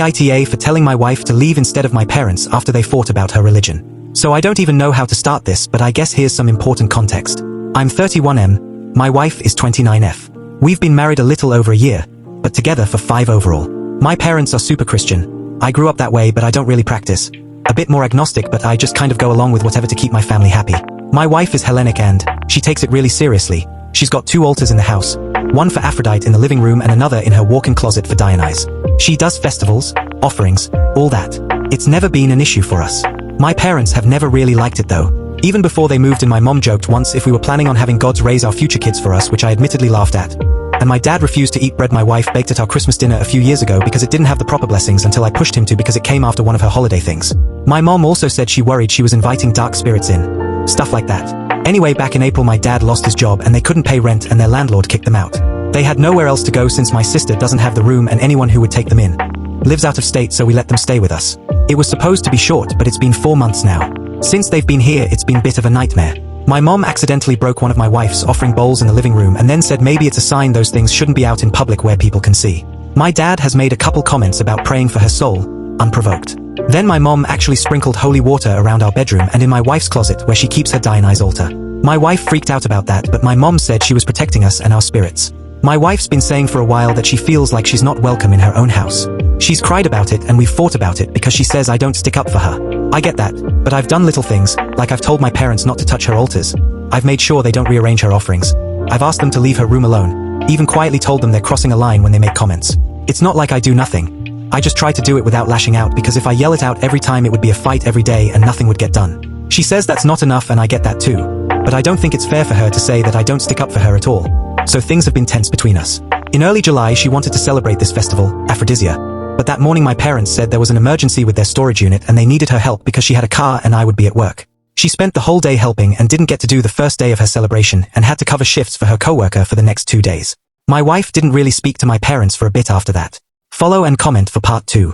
AITA for telling my wife to leave instead of my parents after they fought about her religion. So I don't even know how to start this, but I guess here's some important context. I'm 31M, my wife is 29F. We've been married a little over a year, but together for 5 overall. My parents are super Christian. I grew up that way, but I don't really practice. A bit more agnostic, but I just kind of go along with whatever to keep my family happy. My wife is Hellenic and she takes it really seriously. She's got 2 altars in the house, one for Aphrodite in the living room and another in her walk-in closet for Dionysus. She does festivals, offerings, all that. It's never been an issue for us. My parents have never really liked it though. Even before they moved in, my mom joked once if we were planning on having gods raise our future kids for us, which I admittedly laughed at. And my dad refused to eat bread my wife baked at our Christmas dinner a few years ago because it didn't have the proper blessings until I pushed him to because it came after one of her holiday things. My mom also said she worried she was inviting dark spirits in. Stuff like that. Anyway, back in April my dad lost his job and they couldn't pay rent and their landlord kicked them out. They had nowhere else to go since my sister doesn't have the room and anyone who would take them in lives out of state, so we let them stay with us. It was supposed to be short, but it's been 4 months now. Since they've been here, it's been a bit of a nightmare. My mom accidentally broke one of my wife's offering bowls in the living room and then said maybe it's a sign those things shouldn't be out in public where people can see. My dad has made a couple comments about praying for her soul, unprovoked. Then my mom actually sprinkled holy water around our bedroom and in my wife's closet where she keeps her Dionysus altar. My wife freaked out about that, but my mom said she was protecting us and our spirits. My wife's been saying for a while that she feels like she's not welcome in her own house. She's cried about it and we've fought about it because she says I don't stick up for her. I get that, but I've done little things, like I've told my parents not to touch her altars. I've made sure they don't rearrange her offerings. I've asked them to leave her room alone, even quietly told them they're crossing a line when they make comments. It's not like I do nothing. I just try to do it without lashing out because if I yell it out every time it would be a fight every day and nothing would get done. She says that's not enough and I get that too. But I don't think it's fair for her to say that I don't stick up for her at all. So things have been tense between us. In early July she wanted to celebrate this festival, Aphrodisia. But that morning my parents said there was an emergency with their storage unit and they needed her help because she had a car and I would be at work. She spent the whole day helping and didn't get to do the first day of her celebration and had to cover shifts for her coworker for the next 2 days. My wife didn't really speak to my parents for a bit after that. Follow and comment for part 2.